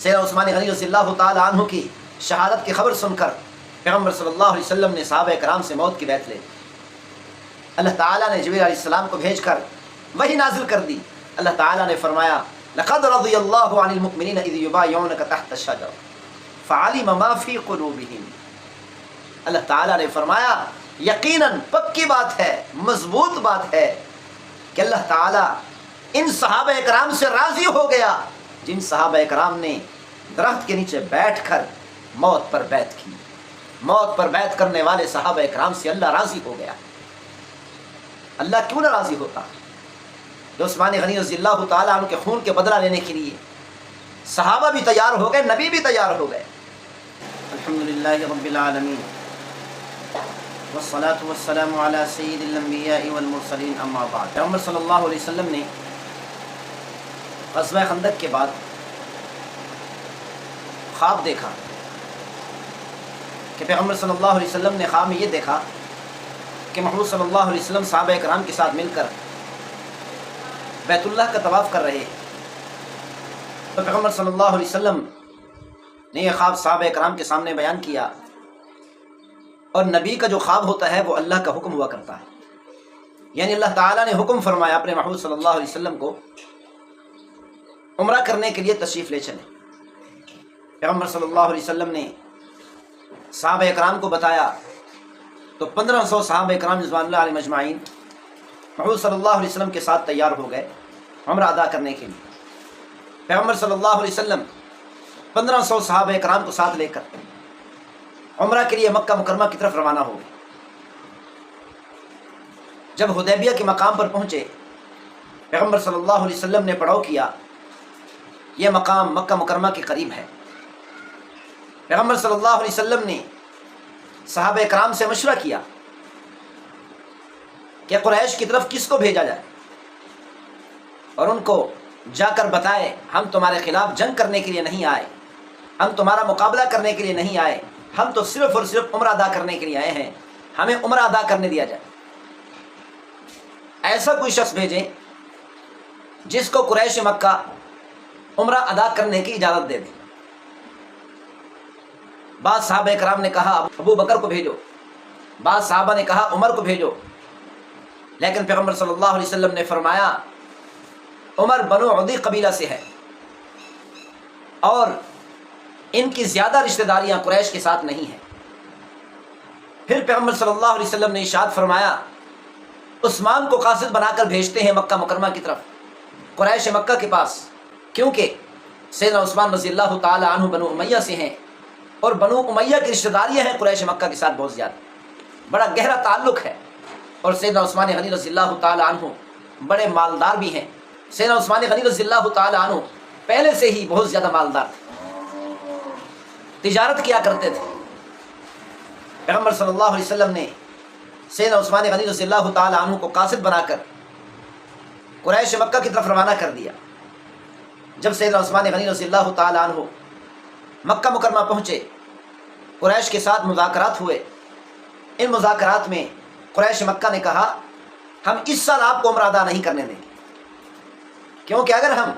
سیدنا عثمان غنی رضی اللہ تعالیٰ عنہ کی شہادت کی خبر سن کر پیغمبر صلی اللہ علیہ وسلم نے صحابہ کرام سے موت کی بیعت لے لی۔ اللہ تعالیٰ نے جبریل علیہ السلام کو بھیج کر وحی نازل کر دی۔ اللہ تعالیٰ نے فرمایا لقد رضی اللہ عن المؤمنین اذ یبایعونک تحت الشجرہ فعلم ما فی قلوبہم۔ اللہ تعالیٰ نے فرمایا یقیناً پکی بات ہے، مضبوط بات ہے کہ اللہ تعالیٰ ان صحابہ کرام سے راضی ہو گیا جن صحابہ کرام نے درخت کے نیچے بیٹھ کر موت پر بیعت کی۔ موت پر بیعت کرنے والے صحابہ کرام سے اللہ راضی ہو گیا۔ اللہ کیوں نہ راضی ہوتا؟ جو عثمان غنی رضی اللہ تعالیٰ عنہ کے خون کے بدلہ لینے کے لیے صحابہ بھی تیار ہو گئے، نبی بھی تیار ہو گئے۔ الحمدللہ رب العالمین والصلاة والسلام علی سید الانبیاء والمرسلین، اما بعد۔ پیغمبر صلی اللہ علیہ وسلم نے غزوہ خندق کے بعد خواب دیکھا کہ پیغمبر صلی اللہ علیہ وسلم نے خواب میں یہ دیکھا کہ محمود صلی اللہ علیہ وسلم صحابہ کرام کے ساتھ مل کر بیت اللہ کا طواف کر رہے۔ تو پیغمبر صلی اللہ علیہ وسلم نے یہ خواب صحابہ کرام کے سامنے بیان کیا، اور نبی کا جو خواب ہوتا ہے وہ اللہ کا حکم ہوا کرتا ہے، یعنی اللہ تعالیٰ نے حکم فرمایا اپنے محمود صلی اللہ علیہ وسلم کو عمرہ کرنے کے لیے تشریف لے چلیں۔ پیغمبر صلی اللہ علیہ وسلم نے صحابہ کرام کو بتایا تو 1500 صحابہ کرام رضوان اللہ علیہم اجمعین محمود صلی اللہ علیہ وسلم کے ساتھ تیار ہو گئے عمرہ ادا کرنے کے لیے۔ پیغمبر صلی اللہ علیہ وسلم 1500 صحابہ کرام کو ساتھ لے کر عمرہ کے لیے مکہ مکرمہ کی طرف روانہ ہو گئے۔ جب حدیبیہ کے مقام پر پہنچے، پیغمبر صلی اللہ علیہ وسلم نے پڑاؤ کیا، یہ مقام مکہ مکرمہ کے قریب ہے۔ پیغمبر صلی اللہ علیہ وسلم نے صحابہ کرام سے مشورہ کیا کہ قریش کی طرف کس کو بھیجا جائے، اور ان کو جا کر بتائے ہم تمہارے خلاف جنگ کرنے کے لیے نہیں آئے، ہم تمہارا مقابلہ کرنے کے لیے نہیں آئے، ہم تو صرف اور صرف عمرہ ادا کرنے کے لیے آئے ہیں، ہمیں عمرہ ادا کرنے دیا جائے۔ ایسا کوئی شخص بھیجیں جس کو قریش مکہ عمرہ ادا کرنے کی اجازت دے دے۔ بعض صحابہ کرام نے کہا ابو بکر کو بھیجو، بعض صحابہ نے کہا عمر کو بھیجو، لیکن پیغمبر صلی اللہ علیہ وسلم نے فرمایا عمر بنو عدی قبیلہ سے ہے اور ان کی زیادہ رشتہ داریاں قریش کے ساتھ نہیں ہیں۔ پھر پیغمبر صلی اللہ علیہ وسلم نے ارشاد فرمایا عثمان کو قاصد بنا کر بھیجتے ہیں مکہ مکرمہ کی طرف، قریش مکہ کے پاس، کیونکہ سیدنا عثمان رضی اللہ تعالی عنہ بنو امیہ سے ہیں، اور بنو امیہ کی رشتہ داریاں ہیں قریش مکہ کے ساتھ بہت زیادہ، بڑا گہرا تعلق ہے، اور سیدنا عثمان غنی رضی اللہ تعالی عنہ بڑے مالدار بھی ہیں۔ سیدنا عثمان غنی رضی اللہ تعالی عنہ پہلے سے ہی بہت زیادہ مالدار تھے، تجارت کیا کرتے تھے۔ پیغمبر صلی اللہ علیہ وسلم نے سیدنا عثمان غنی رضی اللہ تعالی عنہ کو قاصد بنا کر قریش مکہ کی طرف روانہ کر دیا۔ جب سیدنا عثمان غنی رضی اللہ تعالی عنہ مکہ مکرمہ پہنچے، قریش کے ساتھ مذاکرات ہوئے۔ ان مذاکرات میں قریش مکہ نے کہا ہم اس سال آپ کو عمرہ ادا نہیں کرنے دیں گے، کیونکہ اگر ہم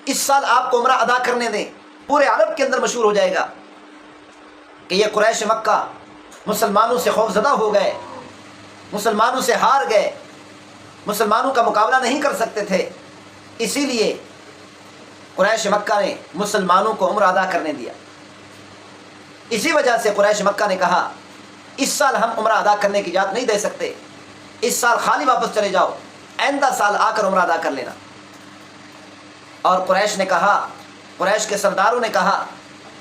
اس سال آپ کو عمرہ ادا کرنے دیں پورے عرب کے اندر مشہور ہو جائے گا کہ یہ قریش مکہ مسلمانوں سے خوف زدہ ہو گئے، مسلمانوں سے ہار گئے، مسلمانوں کا مقابلہ نہیں کر سکتے تھے، اسی لیے قریش مکہ نے مسلمانوں کو عمرہ ادا کرنے دیا۔ اسی وجہ سے قریش مکہ نے کہا اس سال ہم عمرہ ادا کرنے کی اجازت نہیں دے سکتے، اس سال خالی واپس چلے جاؤ، آئندہ سال آ کر عمرہ ادا کر لینا۔ اور قریش نے کہا، قریش کے سرداروں نے کہا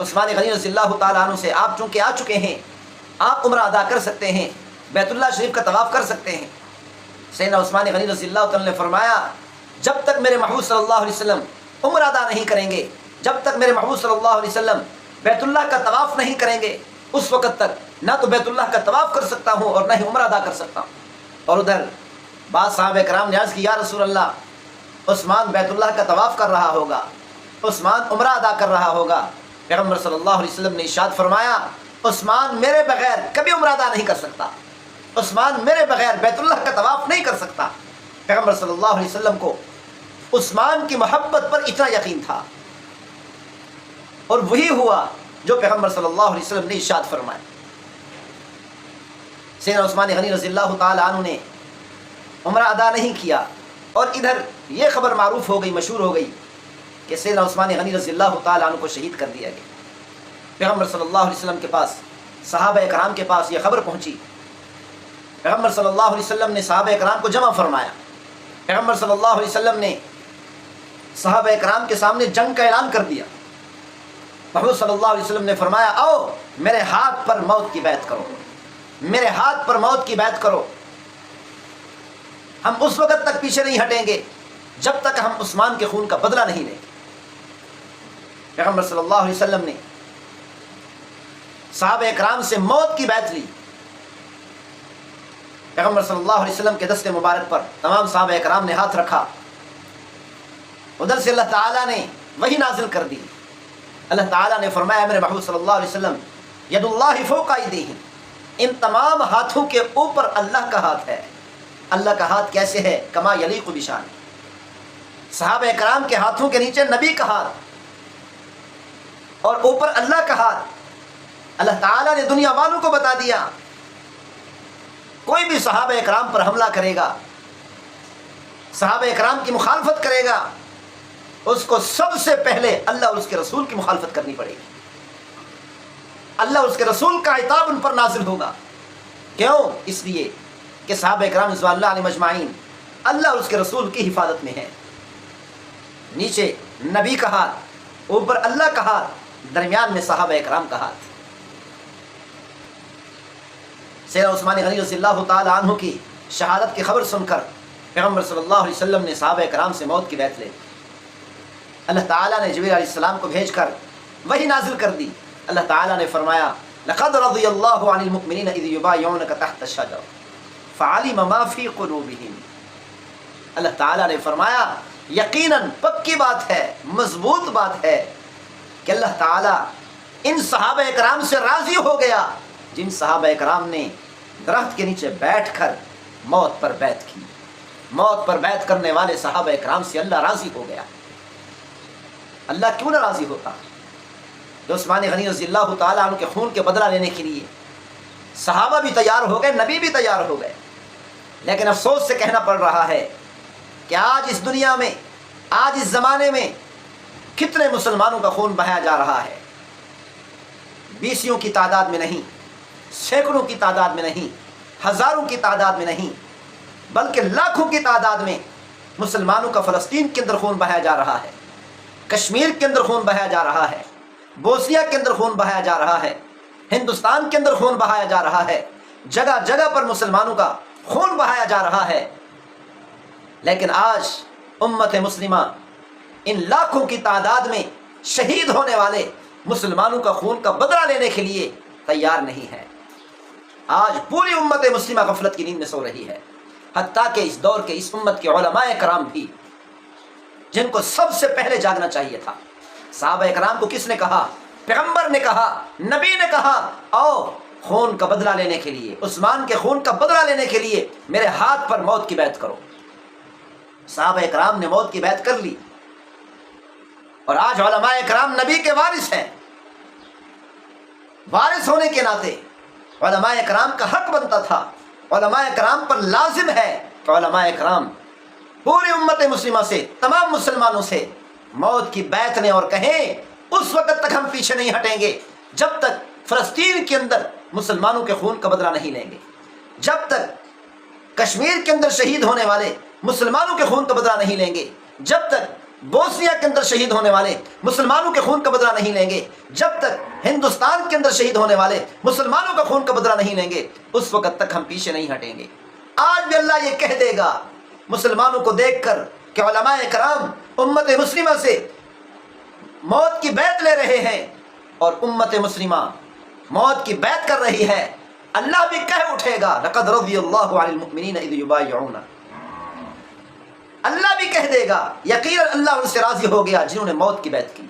عثمان غنی رضی اللہ تعالیٰ عنہ سے آپ چونکہ آ چکے ہیں، آپ عمرہ ادا کر سکتے ہیں، بیت اللہ شریف کا طواف کر سکتے ہیں۔ سیدنا عثمان غنی رضی اللہ تعالیٰ نے فرمایا جب تک میرے محبوب صلی اللہ علیہ وسلم عمرہ ادا نہیں کریں گے، جب تک میرے محبوب صلی اللہ علیہ وسلم بیت اللہ کا طواف نہیں کریں گے، اس وقت تک نہ تو بیت اللہ کا طواف کر سکتا ہوں اور نہ ہی عمرہ ادا کر سکتا ہوں۔ اور ادھر بعض صحابہ کرام نے عرض کی یا رسول اللہ عثمان بیت اللہ کا طواف کر رہا ہوگا، عثمان عمرہ ادا کر رہا ہوگا۔ پیغمبر صلی اللہ علیہ وسلم نے ارشاد فرمایا عثمان میرے بغیر کبھی عمرہ ادا نہیں کر سکتا، عثمان میرے بغیر بیت اللہ کا طواف نہیں کر سکتا۔ پیغمبر صلی اللہ علیہ وسلم کو عثمان کی محبت پر اتنا یقین تھا اور وہی ہوا جو پیغمبر صلی اللہ علیہ وسلم نے ارشاد فرمایا۔ سیدنا عثمان غنی رضی اللہ تعالی عنہ نے عمرہ ادا نہیں کیا، اور ادھر یہ خبر معروف ہو گئی، مشہور ہو گئی کہ سیدنا عثمان غنی رضی اللہ تعالی عنہ کو شہید کر دیا گیا۔ پیغمبر صلی اللہ علیہ وسلم کے پاس، صحابہ کرام کے پاس یہ خبر پہنچی۔ پیغمبر صلی اللہ علیہ وسلم نے صحابہ کرام کو جمع فرمایا۔ پیغمبر صلی اللہ علیہ وسلم نے صحابہ کرام کے سامنے جنگ کا اعلان کر دیا۔ محمد صلی اللہ علیہ وسلم نے فرمایا، آؤ میرے ہاتھ پر موت کی بیعت کرو، میرے ہاتھ پر موت کی بیعت کرو۔ ہم اس وقت تک پیچھے نہیں ہٹیں گے جب تک ہم عثمان کے خون کا بدلہ نہیں لیں گے۔ پیغمبر صلی اللہ علیہ وسلم نے صحابہ اکرام سے موت کی بیعت لی۔ پیغمبر صلی اللہ علیہ وسلم کے دست مبارک پر تمام صحابہ اکرام نے ہاتھ رکھا۔ ادھر سے اللہ تعالیٰ نے وحی نازل کر دی۔ اللہ تعالیٰ نے فرمایا، میرے محبوب صلی اللہ علیہ وسلم، ید اللہ فوق ایدیہم، ان تمام ہاتھوں کے اوپر اللہ کا ہاتھ ہے۔ اللہ کا ہاتھ کیسے ہے؟ کما یلیق بشان، صحابہ کرام کے ہاتھوں کے نیچے نبی کا ہاتھ اور اوپر اللہ کا ہاتھ۔ اللہ تعالیٰ نے دنیا والوں کو بتا دیا، کوئی بھی صحابہ کرام پر حملہ کرے گا، صحابہ کرام کی مخالفت کرے گا، اس کو سب سے پہلے اللہ اور اس کے رسول کی مخالفت کرنی پڑے گی۔ اللہ اور اس کے رسول کا عتاب ان پر نازل ہوگا۔ کیوں؟ اس لیے کہ صحابہ کرام رضوان اللہ علیہم اجمعین اللہ اور اس کے رسول کی حفاظت میں ہیں۔ نیچے نبی کا ہاتھ، اوپر اللہ کا ہاتھ، درمیان میں صحابہ کرام کا ہاتھ۔ سیدنا عثمان غنی رضی اللہ تعالی عنہ کی شہادت کی خبر سن کر پیغمبر صلی اللہ علیہ وسلم نے صحابہ کرام سے موت کی بیعت لے۔ اللہ تعالیٰ نے جبریل علیہ السلام کو بھیج کر وحی نازل کر دی۔ اللہ تعالیٰ نے فرمایا، لقد رضی اللہ عن المؤمنین اذ یبایعونک تحت الشجرہ فعلم ما فی قلوبہم۔ اللہ تعالیٰ نے فرمایا، یقیناً پکی بات ہے، مضبوط بات ہے کہ اللہ تعالیٰ ان صحابہ کرام سے راضی ہو گیا جن صحابہ کرام نے درخت کے نیچے بیٹھ کر موت پر بیعت کی۔ موت پر بیعت کرنے والے صحابہ کرام سے اللہ راضی ہو گیا۔ اللہ کیوں نہ راضی ہوتا؟ جو عثمان غنی رضی اللہ تعالیٰ عنہ کے خون کے بدلہ لینے کے لیے صحابہ بھی تیار ہو گئے، نبی بھی تیار ہو گئے، لیکن افسوس سے کہنا پڑ رہا ہے کہ آج اس دنیا میں، آج اس زمانے میں کتنے مسلمانوں کا خون بہایا جا رہا ہے۔ بیسیوں کی تعداد میں نہیں، سینکڑوں کی تعداد میں نہیں، ہزاروں کی تعداد میں نہیں، بلکہ لاکھوں کی تعداد میں مسلمانوں کا فلسطین کے اندر خون بہایا جا رہا ہے، کشمیر کے اندر خون بہایا جا رہا ہے، بوسنیا کے اندر خون بہایا جا رہا ہے، ہندوستان کے اندر خون بہایا جا رہا ہے، جگہ جگہ پر مسلمانوں کا خون بہایا جا رہا ہے۔ لیکن آج امت مسلمہ ان لاکھوں کی تعداد میں شہید ہونے والے مسلمانوں کا خون کا بدلہ لینے کے لیے تیار نہیں ہے۔ آج پوری امت مسلمہ غفلت کی نیند میں سو رہی ہے، حتیٰ کہ اس دور کے اس امت کے علماء کرام بھی، جن کو سب سے پہلے جاگنا چاہیے تھا۔ صحابہ کرام کو کس نے کہا؟ پیغمبر نے کہا، نبی نے کہا، آؤ خون کا بدلہ لینے کے لیے، عثمان کے خون کا بدلہ لینے کے لیے میرے ہاتھ پر موت کی بیعت کرو۔ صحابہ کرام نے موت کی بیعت کر لی، اور آج علماء کرام نبی کے وارث ہیں۔ وارث ہونے کے ناطے علماء کرام کا حق بنتا تھا، علماء کرام پر لازم ہے کہ علماء کرام پوری امت مسلمہ سے، تمام مسلمانوں سے موت کی بیعت لیں اور کہیں اس وقت تک ہم پیچھے نہیں ہٹیں گے جب تک فلسطین کے اندر مسلمانوں کے خون کا بدلہ نہیں لیں گے، جب تک کشمیر کے اندر شہید ہونے والے مسلمانوں کے خون کا بدلہ نہیں لیں گے، جب تک بوسنیا کے اندر شہید ہونے والے مسلمانوں کے خون کا بدلہ نہیں لیں گے، جب تک ہندوستان کے اندر شہید ہونے والے مسلمانوں کا خون کا بدلہ نہیں لیں گے، اس وقت تک ہم پیچھے نہیں ہٹیں گے۔ آج بھی اللہ یہ کہہ دے گا مسلمانوں کو دیکھ کر کہ علماء کرام امت مسلمہ سے موت کی بیعت لے رہے ہیں اور امت مسلمہ موت کی بیعت کر رہی ہے۔ اللہ بھی کہہ اٹھے گا، لقد رضی اللہ عن المؤمنین اذ یبایعونک۔ اللہ بھی کہہ دے گا، یقیناً اللہ ان سے راضی ہو گیا جنہوں نے موت کی بیعت کی۔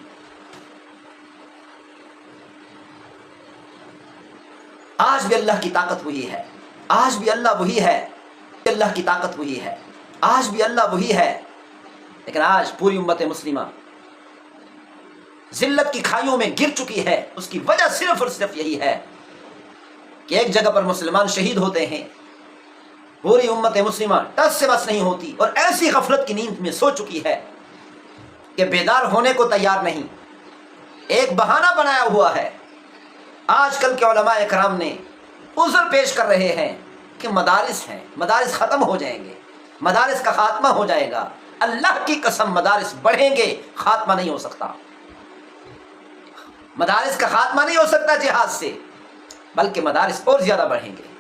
آج بھی اللہ کی طاقت وہی ہے، آج بھی اللہ وہی ہے، اللہ کی طاقت وہی ہے، آج بھی اللہ وہی ہے، لیکن آج پوری امت مسلمہ ذلت کی کھائیوں میں گر چکی ہے، اس کی وجہ صرف اور صرف یہی ہے کہ ایک جگہ پر مسلمان شہید ہوتے ہیں، پوری امت مسلمہ ٹس سے بس نہیں ہوتی اور ایسی غفلت کی نیند میں سو چکی ہے کہ بیدار ہونے کو تیار نہیں، ایک بہانہ بنایا ہوا ہے۔ آج کل کے علماء اکرام نے عذر پیش کر رہے ہیں کہ مدارس ہیں، مدارس ختم ہو جائیں گے، مدارس کا خاتمہ ہو جائے گا۔ اللہ کی قسم مدارس بڑھیں گے، خاتمہ نہیں ہو سکتا، مدارس کا خاتمہ نہیں ہو سکتا جہاد سے، بلکہ مدارس اور زیادہ بڑھیں گے۔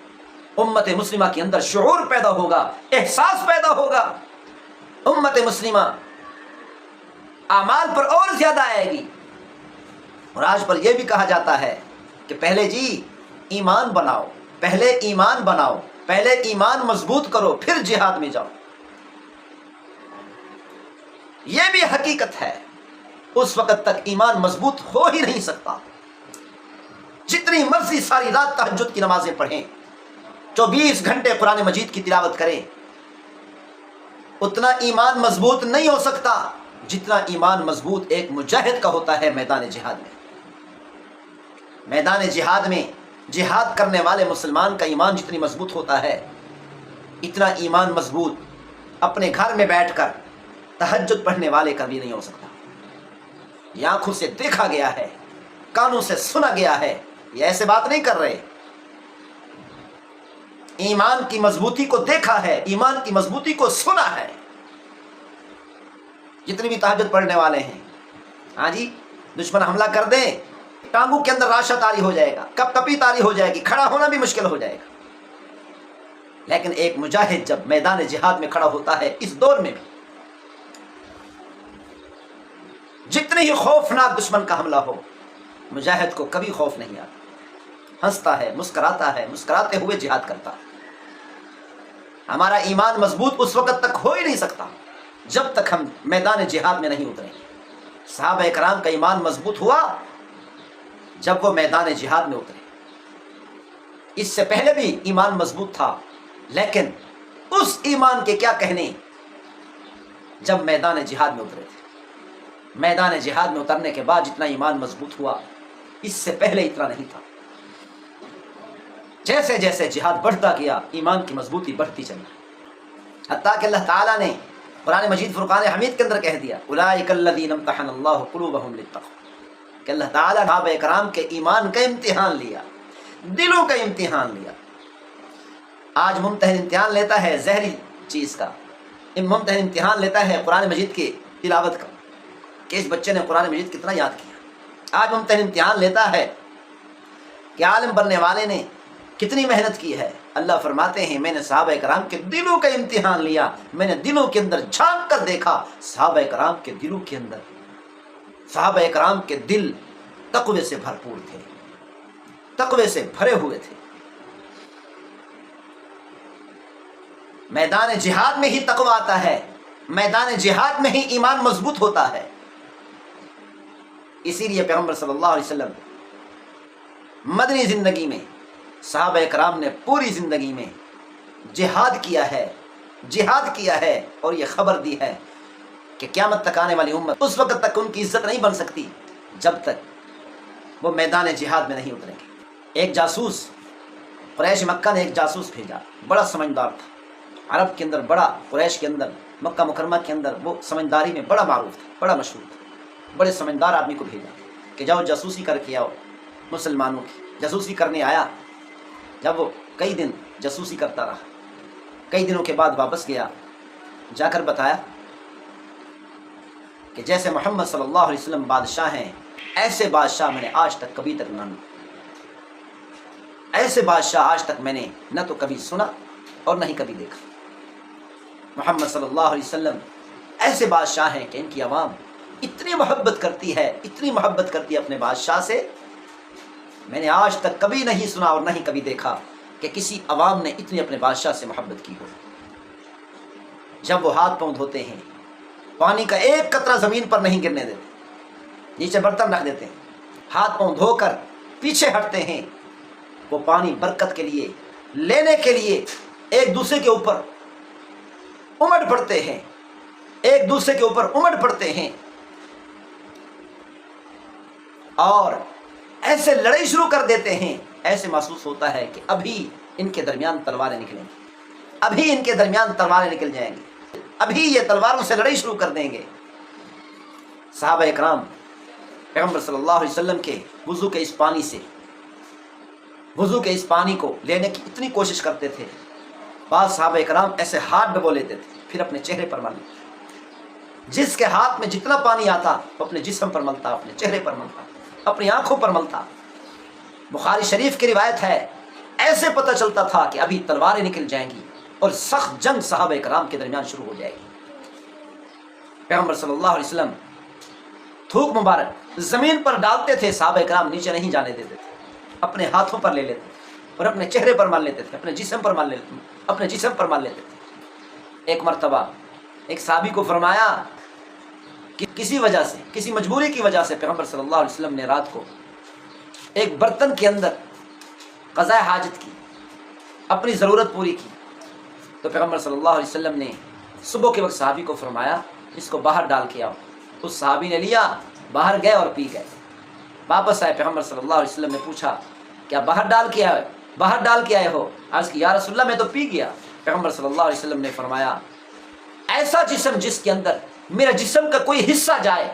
امت مسلمہ کے اندر شعور پیدا ہوگا، احساس پیدا ہوگا، امت مسلمہ اعمال پر اور زیادہ آئے گی۔ اور آج پر یہ بھی کہا جاتا ہے کہ پہلے جی ایمان بناؤ، پہلے ایمان بناؤ، پہلے ایمان مضبوط کرو پھر جہاد میں جاؤ۔ یہ بھی حقیقت ہے، اس وقت تک ایمان مضبوط ہو ہی نہیں سکتا، جتنی مرضی ساری رات تہجد کی نمازیں پڑھیں، 24 گھنٹے قرآن مجید کی تلاوت کریں، اتنا ایمان مضبوط نہیں ہو سکتا جتنا ایمان مضبوط ایک مجاہد کا ہوتا ہے میدان جہاد میں۔ میدان جہاد میں جہاد کرنے والے مسلمان کا ایمان جتنی مضبوط ہوتا ہے، اتنا ایمان مضبوط اپنے گھر میں بیٹھ کر تہجد پڑھنے والے کا بھی نہیں ہو سکتا۔ یہ آنکھوں سے دیکھا گیا ہے، کانوں سے سنا گیا ہے، یہ ایسے بات نہیں کر رہے، ایمان کی مضبوطی کو دیکھا ہے، ایمان کی مضبوطی کو سنا ہے۔ جتنے بھی تہجد پڑھنے والے ہیں، ہاں جی، دشمن حملہ کر دیں، ٹانگوں کے اندر راشا طاری ہو جائے گا، کپ کپی طاری ہو جائے گی، کھڑا ہونا بھی مشکل ہو جائے گا، لیکن ایک مجاہد جب میدان جہاد میں کھڑا ہوتا ہے، اس دور میں بھی جتنی ہی خوفناک دشمن کا حملہ ہو، مجاہد کو کبھی خوف نہیں آتا، ہنستا ہے، مسکراتا ہے، مسکراتے ہوئے جہاد کرتا ہے۔ ہمارا ایمان مضبوط اس وقت تک ہو ہی نہیں سکتا جب تک ہم میدان جہاد میں نہیں اتریں۔ صحابہ کرام کا ایمان مضبوط ہوا جب وہ میدان جہاد میں اترے، اس سے پہلے بھی ایمان مضبوط تھا، لیکن اس ایمان کے کیا کہنے جب میدان جہاد میں اترے تھے۔ میدان جہاد میں اترنے کے بعد جتنا ایمان مضبوط ہوا، اس سے پہلے اتنا نہیں تھا۔ جیسے جیسے جہاد بڑھتا گیا، ایمان کی مضبوطی بڑھتی چلی، حتیٰ کہ اللہ تعالیٰ نے قرآن مجید فرقان حمید کے اندر کہہ دیا، اولئک الذین امتحن اللہ قلوبہم للتقوی، کہ اللہ تعالیٰ صحابہ کرام کے ایمان کا امتحان لیا، دلوں کا امتحان لیا۔ آج ممتحن امتحان لیتا ہے زہری چیز کا، ممتحن امتحان لیتا ہے قرآن مجید کی تلاوت کا، کہ اس بچے نے قرآن مجید کتنا یاد کیا۔ آج ممتحن امتحان لیتا ہے کہ عالم بننے والے نے کتنی محنت کی ہے۔ اللہ فرماتے ہیں، میں نے صحابہ کرام کے دلوں کا امتحان لیا، میں نے دلوں کے اندر جھانک کر دیکھا، صحابہ کرام کے دلوں کے اندر، صحابہ کرام کے دل تقوی سے بھرپور تھے، تقوی سے بھرے ہوئے تھے۔ میدان جہاد میں ہی تقوی آتا ہے، میدان جہاد میں ہی ایمان مضبوط ہوتا ہے۔ اسی لیے پیغمبر صلی اللہ علیہ وسلم مدنی زندگی میں صحابہ کرام نے پوری زندگی میں جہاد کیا ہے، جہاد کیا ہے، اور یہ خبر دی ہے کہ قیامت تک آنے والی امت اس وقت تک ان کی عزت نہیں بن سکتی جب تک وہ میدان جہاد میں نہیں اتریں گے۔ ایک جاسوس، قریش مکہ نے ایک جاسوس بھیجا، بڑا سمجھدار تھا، عرب کے اندر بڑا، قریش کے اندر، مکہ مکرمہ کے اندر وہ سمجھداری میں بڑا معروف تھا، بڑا مشہور تھا۔ بڑے سمجھدار آدمی کو بھیجا کہ جاؤ جاسوسی کر کے آؤ مسلمانوں کی۔ جاسوسی کرنے آیا، جب وہ کئی دن جاسوسی کرتا رہا، کئی دنوں کے بعد واپس گیا، جا کر بتایا کہ جیسے محمد صلی اللہ علیہ وسلم بادشاہ ہیں، ایسے بادشاہ میں نے آج تک کبھی تک نہ، ایسے بادشاہ آج تک میں نے نہ تو کبھی سنا اور نہ ہی کبھی دیکھا۔ محمد صلی اللہ علیہ وسلم ایسے بادشاہ ہیں کہ ان کی عوام اتنی محبت کرتی ہے، اتنی محبت کرتی ہے اپنے بادشاہ سے، میں نے آج تک کبھی نہیں سنا اور نہ ہی کبھی دیکھا کہ کسی عوام نے اتنی اپنے بادشاہ سے محبت کی ہو۔ جب وہ ہاتھ پاؤں دھوتے ہیں، پانی کا ایک قطرہ زمین پر نہیں گرنے دیتے، نیچے برتن رکھ دیتے ہیں، ہاتھ پاؤں دھو کر پیچھے ہٹتے ہیں، وہ پانی برکت کے لیے، لینے کے لیے ایک دوسرے کے اوپر امڑ پڑتے ہیں، ایک دوسرے کے اوپر امڑ پڑتے ہیں۔ اور ایسے لڑائی شروع کر دیتے ہیں، ایسے محسوس ہوتا ہے کہ ابھی ان کے درمیان تلواریں نکلیں گی، ابھی ان کے درمیان تلواریں نکل جائیں گی، ابھی یہ تلواروں سے لڑائی شروع کر دیں گے۔ صحابہ اکرام پیغمبر صلی اللہ علیہ وسلم کے وضو کے اس پانی کو لینے کی اتنی کوشش کرتے تھے، بعض صحابہ اکرام ایسے ہاتھ ڈبو لیتے تھے، پھر اپنے چہرے پر مل لیتے۔ جس کے ہاتھ میں جتنا پانی آتا وہ اپنے جسم پر ملتا، اپنے چہرے پر ملتا، اپنی آنکھوں پر ملتا۔ بخاری شریف کی روایت ہے، ایسے پتہ چلتا تھا کہ ابھی تلواریں نکل جائیں گی اور سخت جنگ صحابہ کرام کے درمیان شروع ہو جائے گی۔ پیغمبر صلی اللہ علیہ وسلم تھوک مبارک زمین پر ڈالتے تھے، صحابہ کرام نیچے نہیں جانے دیتے تھے، اپنے ہاتھوں پر لے لیتے اور اپنے چہرے پر مل لیتے تھے، اپنے جسم پر مل لیتے تھے۔ ایک مرتبہ ایک صحابی کو فرمایا کہ کسی وجہ سے، کسی مجبوری کی وجہ سے پیغمبر صلی اللہ علیہ وسلم نے رات کو ایک برتن کے اندر قضاء حاجت کی، اپنی ضرورت پوری کی، تو پیغمبر صلی اللہ علیہ وسلم نے صبح کے وقت صحابی کو فرمایا اس کو باہر ڈال کے آؤ۔ اس صحابی نے لیا، باہر گئے اور پی گئے۔ واپس آئے، پیغمبر صلی اللہ علیہ وسلم نے پوچھا کیا باہر ڈال کے آئے ہو؟ عرض کی یا رسول اللہ میں تو پی گیا۔ پیغمبر صلی اللہ علیہ وسلم نے فرمایا ایسا جسم جس کے اندر میرا جسم کا کوئی حصہ جائے،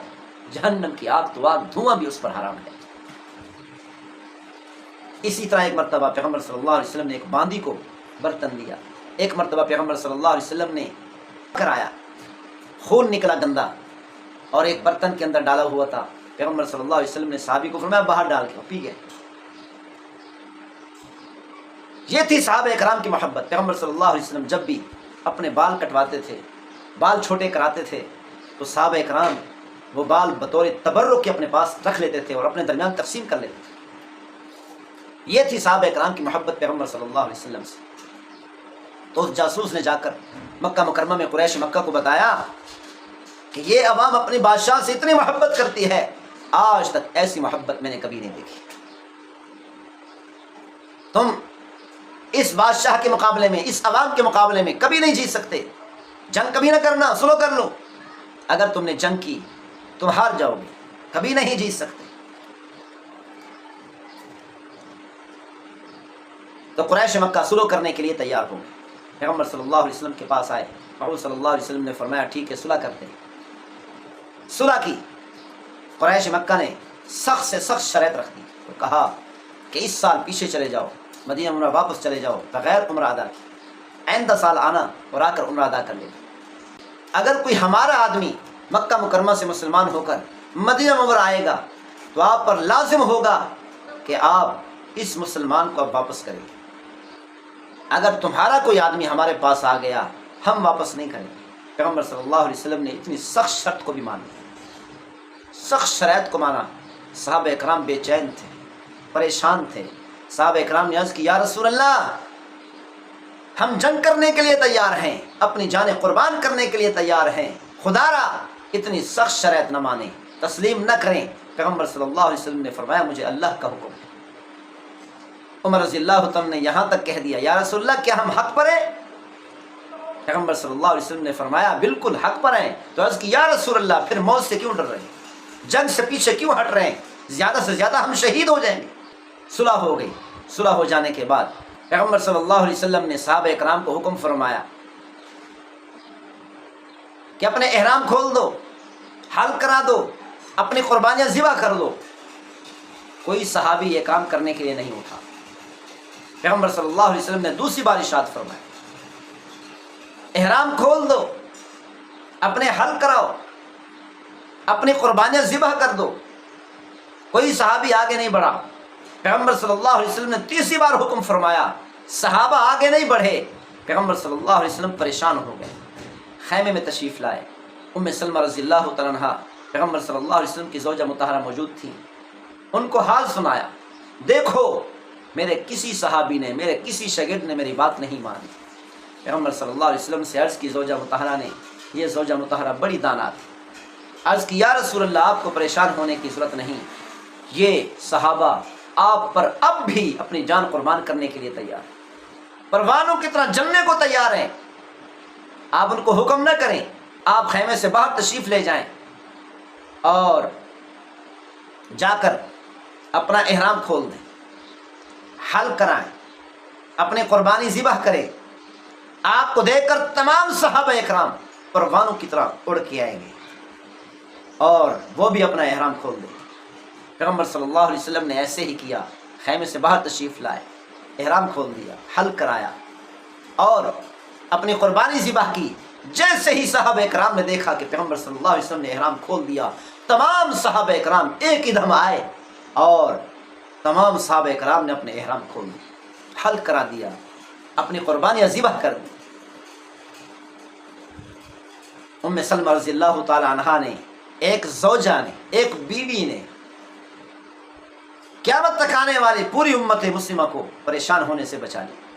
جہنم کی آگ تو آگ، دھواں بھی اس پر حرام ہے۔ اسی طرح ایک مرتبہ پیغمبر صلی اللہ علیہ وسلم نے ایک باندی کو برتن دیا، ایک مرتبہ پیغمبر صلی اللہ علیہ وسلم نے کرایا، خون نکلا گندا اور ایک برتن کے اندر ڈالا ہوا تھا، پیغمبر صلی اللہ علیہ وسلم نے صحابی کو فرمایا باہر ڈال کے، پی گئے۔ یہ تھی صحابہ کرام کی محبت۔ پیغمبر صلی اللہ علیہ وسلم جب بھی اپنے بال کٹواتے تھے، بال چھوٹے کراتے تھے، تو صحابہ کرام وہ بال بطور تبرک کے اپنے پاس رکھ لیتے تھے اور اپنے درمیان تقسیم کر لیتے تھے۔ یہ تھی صحابہ کرام کی محبت پیغمبر صلی اللہ علیہ وسلم سے۔ تو اس جاسوس نے جا کر مکہ مکرمہ میں قریش مکہ کو بتایا کہ یہ عوام اپنے بادشاہ سے اتنی محبت کرتی ہے، آج تک ایسی محبت میں نے کبھی نہیں دیکھی۔ تم اس بادشاہ کے مقابلے میں، اس عوام کے مقابلے میں کبھی نہیں جیت سکتے، جنگ کبھی نہ کرنا، سلو کر لو۔ اگر تم نے جنگ کی تم ہار جاؤ گے، کبھی نہیں جیت سکتے۔ تو قریش مکہ سلو کرنے کے لیے تیار ہو گئے، پیغمبر صلی اللہ علیہ وسلم کے پاس آئے، محمد صلی اللہ علیہ وسلم نے فرمایا ٹھیک ہے صلح کرتے ہیں۔ صلح کی، قریش مکہ نے سخت سے سخت شرط رکھ دی اور کہا کہ اس سال پیچھے چلے جاؤ، مدینہ عمرہ واپس چلے جاؤ بغیر عمرہ ادا کی، آئندہ سال آنا اور آ کر عمرہ ادا کر لینا۔ اگر کوئی ہمارا آدمی مکہ مکرمہ سے مسلمان ہو کر مدینہ منورہ آئے گا تو آپ پر لازم ہوگا کہ آپ اس مسلمان کو اب واپس کریں گے۔ اگر تمہارا کوئی آدمی ہمارے پاس آ گیا ہم واپس نہیں کریں گے۔ پیغمبر صلی اللہ علیہ وسلم نے اتنی سخت شرط کو بھی مانا، سخت شرائط کو مانا۔ صحابہ اکرام بے چین تھے، پریشان تھے۔ صحابہ اکرام نے عرض کی یا رسول اللہ ہم جنگ کرنے کے لیے تیار ہیں، اپنی جانیں قربان کرنے کے لیے تیار ہیں، خدا را اتنی سخت شرائط نہ مانیں، تسلیم نہ کریں۔ پیغمبر صلی اللہ علیہ وسلم نے فرمایا مجھے اللہ کا حکم ہے۔ عمر رضی اللہ عنہ نے یہاں تک کہہ دیا یا رسول اللہ کیا ہم حق پر ہیں؟ پیغمبر صلی اللہ علیہ وسلم نے فرمایا بالکل حق پر ہیں۔ تو عرض کی یا رسول اللہ پھر موت سے کیوں ڈر رہے ہیں، جنگ سے پیچھے کیوں ہٹ رہے ہیں، زیادہ سے زیادہ ہم شہید ہو جائیں گے۔ صلح ہو گئی۔ صلح ہو جانے کے بعد پیغمبر صلی اللہ علیہ وسلم نے صحابہ اکرام کو حکم فرمایا کہ اپنے احرام کھول دو، حل کرا دو، اپنی قربانیاں ذبح کر دو۔ کوئی صحابی یہ کام کرنے کے لیے نہیں اٹھا۔ پیغمبر صلی اللہ علیہ وسلم نے دوسری بار ارشاد فرمایا احرام کھول دو، اپنے حل کراؤ، اپنی قربانیاں ذبح کر دو۔ کوئی صحابی آگے نہیں بڑھا۔ پیغمبر صلی اللہ علیہ وسلم نے تیسری بار حکم فرمایا، صحابہ آگے نہیں بڑھے۔ پیغمبر صلی اللہ علیہ وسلم پریشان ہو گئے، خیمے میں تشریف لائے۔ ام سلمہ رضی اللہ تعالیٰ عنہا پیغمبر صلی اللہ علیہ وسلم کی زوجہ مطہرہ موجود تھی، ان کو حال سنایا، دیکھو میرے کسی صحابی نے، میرے کسی شاگرد نے میری بات نہیں مانی۔ پیغمبر صلی اللہ علیہ وسلم سے عرض کی زوجہ مطہرہ نے، یہ زوجہ مطہرہ بڑی دانا تھی، عرض کی یا رسول اللہ آپ کو پریشان ہونے کی ضرورت نہیں، یہ صحابہ آپ پر اب بھی اپنی جان قربان کرنے کے لیے تیار ہیں، پروانوں کی طرح جلنے کو تیار ہیں۔ آپ ان کو حکم نہ کریں، آپ خیمے سے باہر تشریف لے جائیں اور جا کر اپنا احرام کھول دیں، حل کرائیں، اپنی قربانی ذبح کریں۔ آپ کو دیکھ کر تمام صحابہ اکرام پروانوں کی طرح اڑ کے آئیں گے اور وہ بھی اپنا احرام کھول دیں۔ پیغمبر صلی اللہ علیہ وسلم نے ایسے ہی کیا، خیمے سے باہر تشریف لائے، احرام کھول دیا، حل کرایا اور اپنی قربانی ذبح کی۔ جیسے ہی صحابہ اکرام نے دیکھا کہ پیغمبر صلی اللہ علیہ وسلم نے احرام کھول دیا، تمام صحابہ اکرام ایک ہی دم آئے اور تمام صحابہ اکرام نے اپنے احرام کھول دیا، حل کرا دیا، اپنی قربانیاں ذبح کر دی۔ ام سلمہ رضی اللہ تعالی عنہا نے، ایک زوجہ نے، ایک بیوی نے قیامت تک آنے والی پوری امت مسلمہ کو پریشان ہونے سے بچا لیا،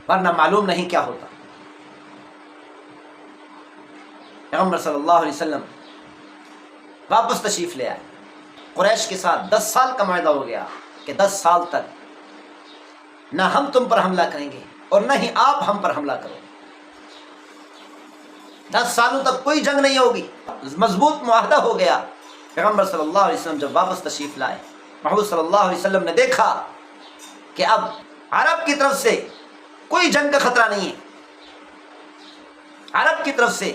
ورنہ معلوم نہیں کیا ہوتا۔ پیغمبر صلی اللہ علیہ وسلم واپس تشریف لے آئے، قریش کے ساتھ 10 سال کا معاہدہ ہو گیا کہ 10 سال تک نہ ہم تم پر حملہ کریں گے اور نہ ہی آپ ہم پر حملہ کرو گے۔ 10 سالوں تک کوئی جنگ نہیں ہوگی، مضبوط معاہدہ ہو گیا۔ پیغمبر صلی اللہ علیہ وسلم جب واپس تشریف لائے، محمد صلی اللہ علیہ وسلم نے دیکھا کہ اب عرب کی طرف سے کوئی جنگ کا خطرہ نہیں ہے، عرب کی طرف سے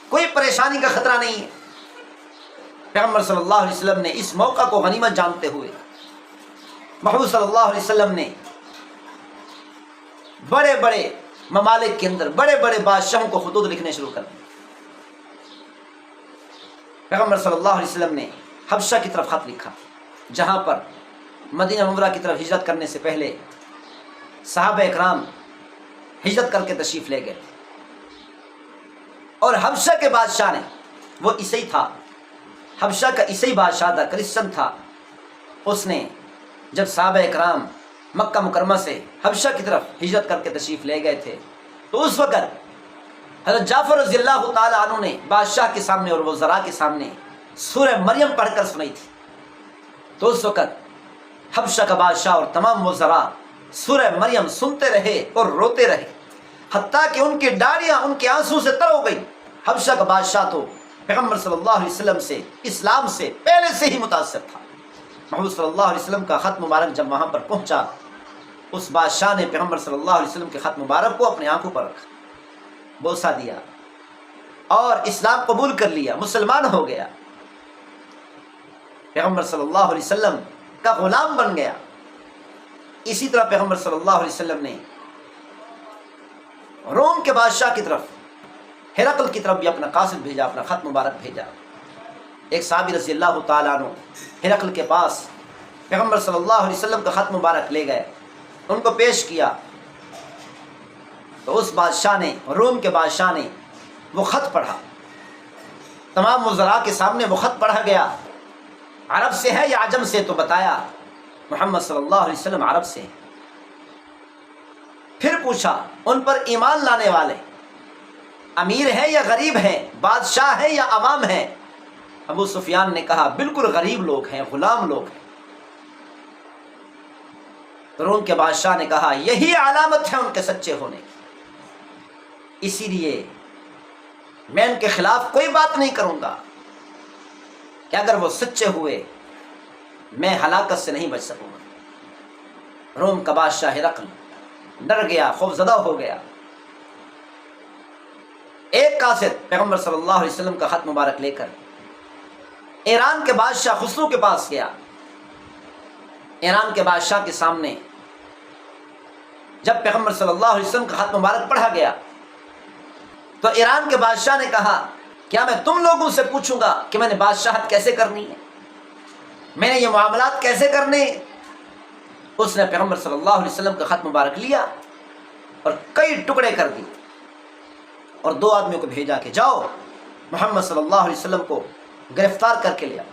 کوئی پریشانی کا خطرہ نہیں ہے۔ پیغمبر صلی اللہ علیہ وسلم نے اس موقع کو غنیمت جانتے ہوئے محمد صلی اللہ علیہ وسلم نے بڑے بڑے ممالک کے اندر بڑے بڑے بادشاہوں کو خطوط لکھنے شروع کر دیے۔ پیغمبر صلی اللہ علیہ وسلم نے حبشہ کی طرف خط لکھا، جہاں پر مدینہ منورہ کی طرف ہجرت کرنے سے پہلے صحابہ اکرام ہجرت کر کے تشریف لے گئے، اور حبشہ کے بادشاہ نے، وہ عیسائی تھا، حبشہ کا عیسائی بادشاہ تھا، کرسچن تھا، اس نے جب صحابہ اکرام مکہ مکرمہ سے حبشہ کی طرف ہجرت کر کے تشریف لے گئے تھے، تو اس وقت حضرت جعفر رضی اللہ تعالی عنہ نے بادشاہ کے سامنے اور وزراء کے سامنے سورہ مریم پڑھ کر سنائی تھی۔ تو اس وقت حبشہ کا بادشاہ اور تمام وزراء سورہ مریم سنتے رہے اور روتے رہے، حتیٰ کہ ان کی داڑیاں ان کے آنسو سے تر ہو گئی۔ حبشہ کا بادشاہ تو پیغمبر صلی اللہ علیہ وسلم سے، اسلام سے پہلے سے ہی متاثر تھا۔ محمد صلی اللہ علیہ وسلم کا خط مبارک جب وہاں پر پہنچا، اس بادشاہ نے پیغمبر صلی اللہ علیہ وسلم کے خط مبارک کو اپنی آنکھوں پر رکھا، بوسہ دیا اور اسلام قبول کر لیا، مسلمان ہو گیا، پیغمبر صلی اللہ علیہ وسلم کا غلام بن گیا۔ اسی طرح پیغمبر صلی اللہ علیہ وسلم نے روم کے بادشاہ کی طرف، ہرقل کی طرف بھی اپنا قاصد بھیجا، اپنا خط مبارک بھیجا۔ ایک صحابی رضی اللہ تعالیٰ عنہ ہرقل کے پاس پیغمبر صلی اللہ علیہ وسلم کا خط مبارک لے گئے، ان کو پیش کیا، تو اس بادشاہ نے، روم کے بادشاہ نے وہ خط پڑھا، تمام وزراء کے سامنے وہ خط پڑھا گیا۔ عرب سے ہے یا عجم سے؟ تو بتایا محمد صلی اللہ علیہ وسلم عرب سے۔ پھر پوچھا ان پر ایمان لانے والے امیر ہیں یا غریب ہیں، بادشاہ ہیں یا عوام ہیں؟ ابو سفیان نے کہا بالکل غریب لوگ ہیں، غلام لوگ ہیں۔ تو روم کے بادشاہ نے کہا یہی علامت ہے ان کے سچے ہونے کی، اسی لیے میں ان کے خلاف کوئی بات نہیں کروں گا کہ اگر وہ سچے ہوئے میں ہلاکت سے نہیں بچ سکوں گا۔ روم کا بادشاہ ہرقل ڈر گیا، خوف زدہ ہو گیا۔ ایک قاصد پیغمبر صلی اللہ علیہ وسلم کا خط مبارک لے کر ایران کے بادشاہ خسرو کے پاس گیا۔ ایران کے بادشاہ کے سامنے جب پیغمبر صلی اللہ علیہ وسلم کا خط مبارک پڑھا گیا تو ایران کے بادشاہ نے کہا کیا میں تم لوگوں سے پوچھوں گا کہ میں نے بادشاہت کیسے کرنی ہے، میں نے یہ معاملات کیسے کرنے ہیں؟ اس نے پیغمبر صلی اللہ علیہ وسلم کا خط مبارک لیا اور کئی ٹکڑے کر دی اور 2 آدمیوں کو بھیجا کہ جاؤ محمد صلی اللہ علیہ وسلم کو گرفتار کر کے لیا۔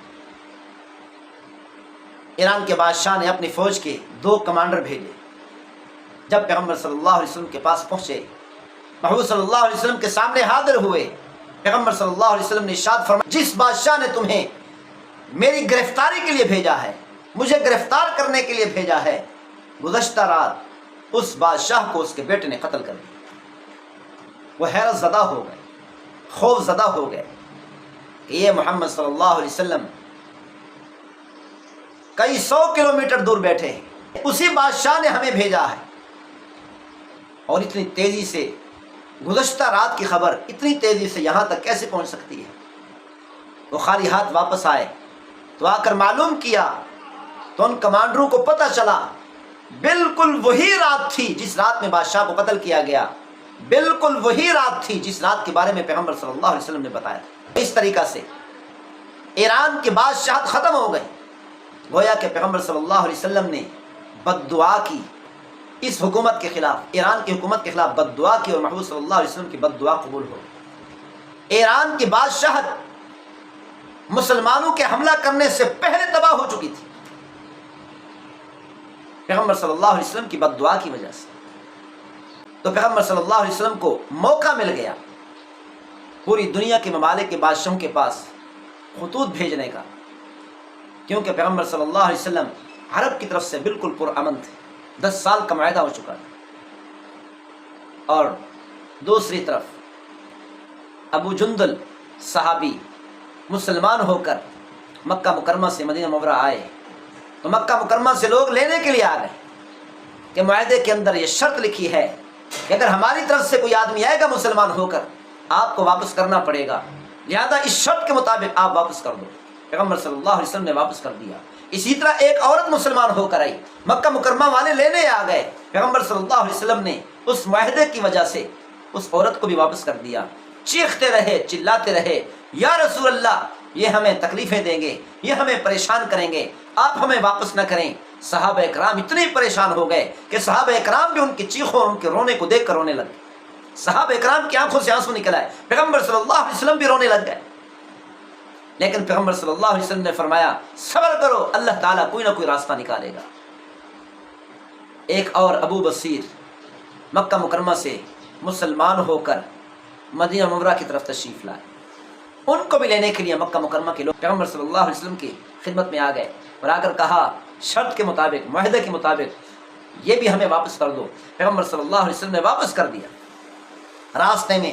ایران کے بادشاہ نے اپنی فوج کے 2 کمانڈر بھیجے۔ جب پیغمبر صلی اللہ علیہ وسلم کے پاس پہنچے، محمد صلی اللہ علیہ وسلم کے سامنے حاضر ہوئے، پیغمبر صلی اللہ علیہ وسلم نے ارشاد فرمایا جس بادشاہ نے تمہیں میری گرفتاری کے لیے بھیجا ہے، مجھے گرفتار کرنے کے لیے بھیجا ہے، گزشتہ رات اس بادشاہ کو اس کے بیٹے نے قتل کر دیا۔ وہ حیرت زدہ ہو گئے، خوف زدہ ہو گئے۔ کہ یہ محمد صلی اللہ علیہ وسلم کئی 100 کلومیٹر دور بیٹھے ہیں، اسی بادشاہ نے ہمیں بھیجا ہے، اور اتنی تیزی سے گزشتہ رات کی خبر اتنی تیزی سے یہاں تک کیسے پہنچ سکتی ہے؟ وہ خالی ہاتھ واپس آئے تو آ کر معلوم کیا تو ان کمانڈروں کو پتہ چلا بالکل وہی رات تھی جس رات میں بادشاہ کو قتل کیا گیا، بالکل وہی رات تھی جس رات کے بارے میں پیغمبر صلی اللہ علیہ وسلم نے بتایا تھا۔ اس طریقہ سے ایران کی بادشاہت ختم ہو گئی، گویا کہ پیغمبر صلی اللہ علیہ وسلم نے بد دعا کی اس حکومت کے خلاف، ایران کی حکومت کے خلاف بد دعا کی، اور محبوب صلی اللہ علیہ وسلم کی بد دعا قبول ہو گئی۔ ایران کی بادشاہت مسلمانوں کے حملہ کرنے سے پہلے تباہ ہو چکی تھی، پیغمبر صلی اللہ علیہ وسلم کی بد دعا کی وجہ سے۔ تو پیغمبر صلی اللہ علیہ وسلم کو موقع مل گیا پوری دنیا کے ممالک کے بادشاہوں کے پاس خطوط بھیجنے کا، کیونکہ پیغمبر صلی اللہ علیہ وسلم عرب کی طرف سے بالکل پرامن تھے، 10 سال کا معاہدہ ہو چکا تھا۔ اور دوسری طرف ابو جندل صحابی مسلمان ہو کر مکہ مکرمہ سے مدینہ منورہ آئے، تو مکہ مکرمہ سے لوگ لینے کے لیے آ گئے کہ معاہدے کے اندر یہ شرط لکھی ہے کہ اگر ہماری طرف سے کوئی آدمی آئے گا مسلمان ہو کر آپ کو واپس کرنا پڑے گا، لہذا اس شرط کے مطابق آپ واپس کر دو۔ پیغمبر صلی اللہ علیہ وسلم نے واپس کر دیا۔ اسی طرح ایک عورت مسلمان ہو کر آئی، مکہ مکرمہ والے لینے آ گئے، پیغمبر صلی اللہ علیہ وسلم نے اس معاہدے کی وجہ سے اس عورت کو بھی واپس کر دیا۔ چیختے رہے، چلاتے رہے، یا رسول اللہ یہ ہمیں تکلیفیں دیں گے، یہ ہمیں پریشان کریں گے، آپ ہمیں واپس نہ کریں۔ صحابہ اکرام اتنے پریشان ہو گئے کہ صحابہ اکرام بھی ان کی چیخوں اور ان کے رونے کو دیکھ کر رونے لگے۔ صحابہ اکرام کی آنکھوں سے آنسو نکل آئے، پیغمبر صلی اللہ علیہ وسلم بھی رونے لگ گئے۔ لیکن پیغمبر صلی اللہ علیہ وسلم نے فرمایا صبر کرو، اللہ تعالیٰ کوئی نہ کوئی راستہ نکالے گا۔ ایک اور ابو بصیر مکہ مکرمہ سے مسلمان ہو کر مدینہ منورہ کی طرف تشریف لائے، ان کو بھی لینے کے لیے مکہ مکرمہ کے لوگ پیغمبر صلی اللہ علیہ وسلم کی خدمت میں آ گئے اور آ کر کہا شرط کے مطابق، معاہدے کے مطابق یہ بھی ہمیں واپس کر دو۔ پیغمبر صلی اللہ علیہ وسلم نے واپس کر دیا۔ راستے میں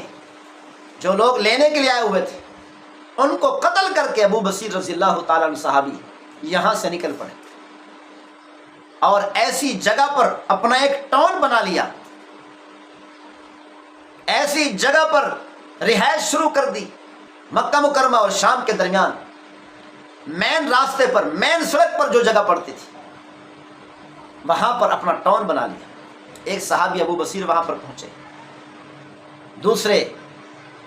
جو لوگ لینے کے لیے آئے ہوئے تھے ان کو قتل کر کے ابو بصیر رضی اللہ تعالیٰ عنہ صحابی یہاں سے نکل پڑے اور ایسی جگہ پر اپنا ایک ٹاؤن بنا لیا، ایسی جگہ پر رہائش شروع کر دی۔ مکہ مکرمہ اور شام کے درمیان مین راستے پر، مین سڑک پر جو جگہ پڑتی تھی وہاں پر اپنا ٹاؤن بنا لیا۔ ایک صحابی ابو بصیر وہاں پر پہنچے، دوسرے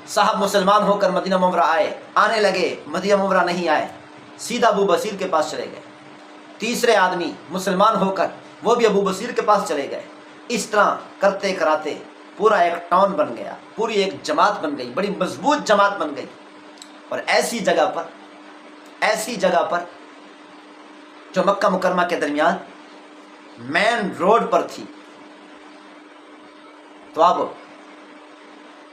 صاحب مسلمان ہو کر مدینہ منورہ آئے، آنے لگے، مدینہ منورہ نہیں آئے، سیدھا ابو بصیر کے پاس چلے گئے۔ تیسرے آدمی مسلمان ہو کر وہ بھی ابو بصیر کے پاس چلے گئے۔ اس طرح کرتے کراتے پورا ایک ٹاؤن بن گیا، پوری ایک جماعت بن گئی، بڑی مضبوط جماعت بن گئی۔ اور ایسی جگہ پر جو مکہ مکرمہ کے درمیان مین روڈ پر تھی، تو اب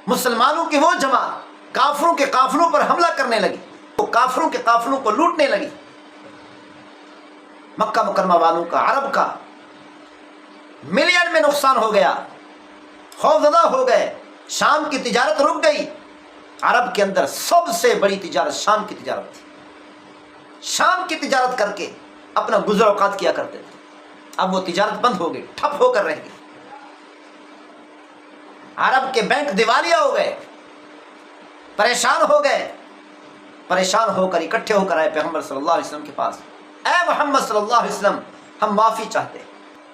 مسلمانوں کی وہ جماعت کافروں کے قافلوں پر حملہ کرنے لگی، وہ کافروں کے قافلوں کو لوٹنے لگی۔ مکہ مکرمہ والوں کا، عرب کا ملین میں نقصان ہو گیا، خوفزدہ ہو گئے، شام کی تجارت رک گئی۔ عرب کے اندر سب سے بڑی تجارت شام کی تجارت تھی، شام کی تجارت کر کے اپنا گزر اوقات کیا کرتے تھے۔ اب وہ تجارت بند ہو گئی، ٹھپ ہو کر رہ گئی۔ عرب کے بینک دیوالیہ ہو گئے، پریشان ہو گئے، پریشان ہو کر اکٹھے ہو کر آئے پیغمبر صلی اللہ علیہ وسلم کے پاس، اے محمد صلی اللہ علیہ وسلم ہم معافی چاہتے ہیں۔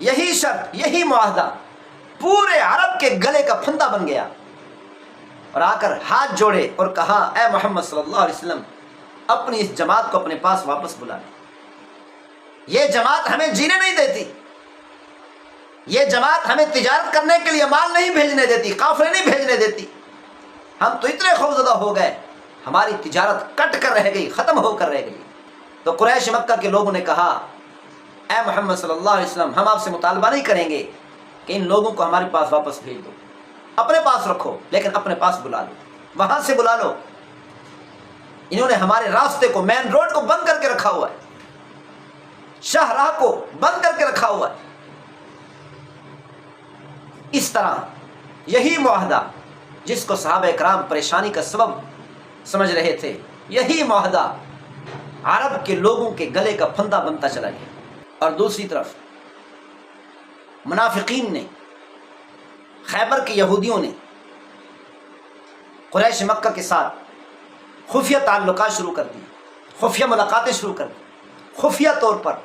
یہی شرط، یہی معاہدہ پورے عرب کے گلے کا پھندا بن گیا، اور آ کر ہاتھ جوڑے اور کہا اے محمد صلی اللہ علیہ وسلم اپنی اس جماعت کو اپنے پاس واپس بلا لیں، یہ جماعت ہمیں جینے نہیں دیتی، یہ جماعت ہمیں تجارت کرنے کے لیے مال نہیں بھیجنے دیتی، قافلے نہیں بھیجنے دیتی۔ ہم تو اتنے خوفزدہ ہو گئے، ہماری تجارت کٹ کر رہ گئی، ختم ہو کر رہ گئی۔ تو قریش مکہ کے لوگوں نے کہا اے محمد صلی اللہ علیہ وسلم ہم آپ سے مطالبہ نہیں کریں گے کہ ان لوگوں کو ہمارے پاس واپس بھیج دو، اپنے پاس رکھو، لیکن اپنے پاس بلا لو، وہاں سے بلا لو۔ انہوں نے ہمارے راستے کو، مین روڈ کو بند کر کے رکھا ہوا ہے، شاہراہ کو بند کر کے رکھا ہوا ہے۔ اس طرح یہی معاہدہ جس کو صحابہ اکرام پریشانی کا سبب سمجھ رہے تھے، یہی معاہدہ عرب کے لوگوں کے گلے کا پھندا بنتا چلا گیا۔ اور دوسری طرف منافقین نے، خیبر کے یہودیوں نے قریش مکہ کے ساتھ خفیہ تعلقات شروع کر دی، خفیہ ملاقاتیں شروع کر دی، خفیہ طور پر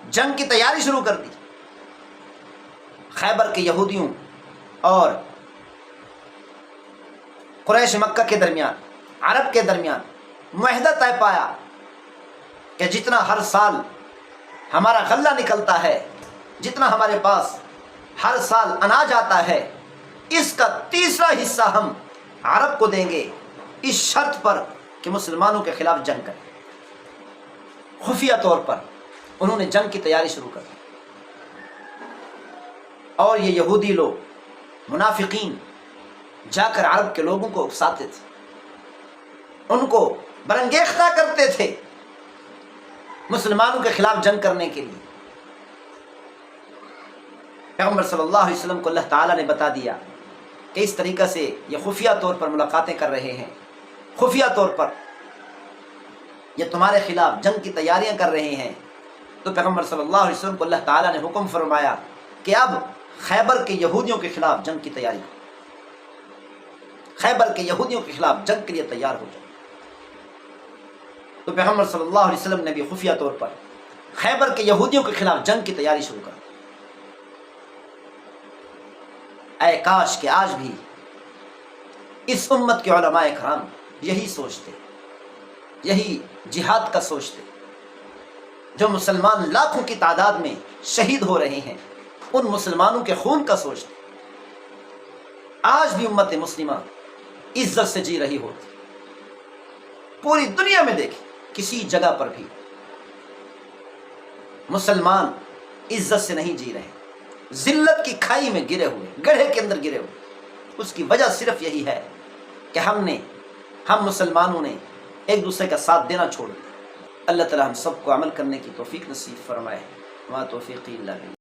جنگ کی تیاری شروع کر دی۔ خیبر کے یہودیوں اور قریش مکہ کے درمیان، عرب کے درمیان معاہدہ طے پایا کہ جتنا ہر سال ہمارا غلہ نکلتا ہے، جتنا ہمارے پاس ہر سال اناج آتا ہے، اس کا تیسرا حصہ ہم عرب کو دیں گے، اس شرط پر کہ مسلمانوں کے خلاف جنگ کریں۔ خفیہ طور پر انہوں نے جنگ کی تیاری شروع کر دی، اور یہ یہودی لوگ، منافقین، جا کر عرب کے لوگوں کو اکساتے تھے، ان کو برانگیختہ کرتے تھے مسلمانوں کے خلاف جنگ کرنے کے لیے۔ پیغمبر صلی اللہ علیہ وسلم کو اللہ تعالیٰ نے بتا دیا کہ اس طریقہ سے یہ خفیہ طور پر ملاقاتیں کر رہے ہیں، خفیہ طور پر یہ تمہارے خلاف جنگ کی تیاریاں کر رہے ہیں۔ تو پیغمبر صلی اللہ علیہ وسلم کو اللہ تعالیٰ نے حکم فرمایا کہ اب خیبر کے یہودیوں کے خلاف جنگ کی تیاری کرو، خیبر کے یہودیوں کے خلاف جنگ کے لیے تیار ہو جاؤ۔ تو پیغمبر صلی اللہ علیہ وسلم نے بھی خفیہ طور پر خیبر کے یہودیوں کے خلاف جنگ کی تیاری شروع کر دی۔ اے کاش کہ آج بھی اس امت کے علماء کرام یہی سوچتے، یہی جہاد کا سوچتے۔ جو مسلمان لاکھوں کی تعداد میں شہید ہو رہے ہیں، ان مسلمانوں کے خون کا سوچتے، آج بھی امت مسلمہ عزت سے جی رہی ہوتی۔ پوری دنیا میں دیکھیں، کسی جگہ پر بھی مسلمان عزت سے نہیں جی رہے، ذلت کی کھائی میں گرے ہوئے، گڑھے کے اندر گرے ہوئے۔ اس کی وجہ صرف یہی ہے کہ ہم مسلمانوں نے ایک دوسرے کا ساتھ دینا چھوڑ دیا۔ اللہ تعالی ہم سب کو عمل کرنے کی توفیق نصیب فرمائے۔ وما توفیقی الا باللہ۔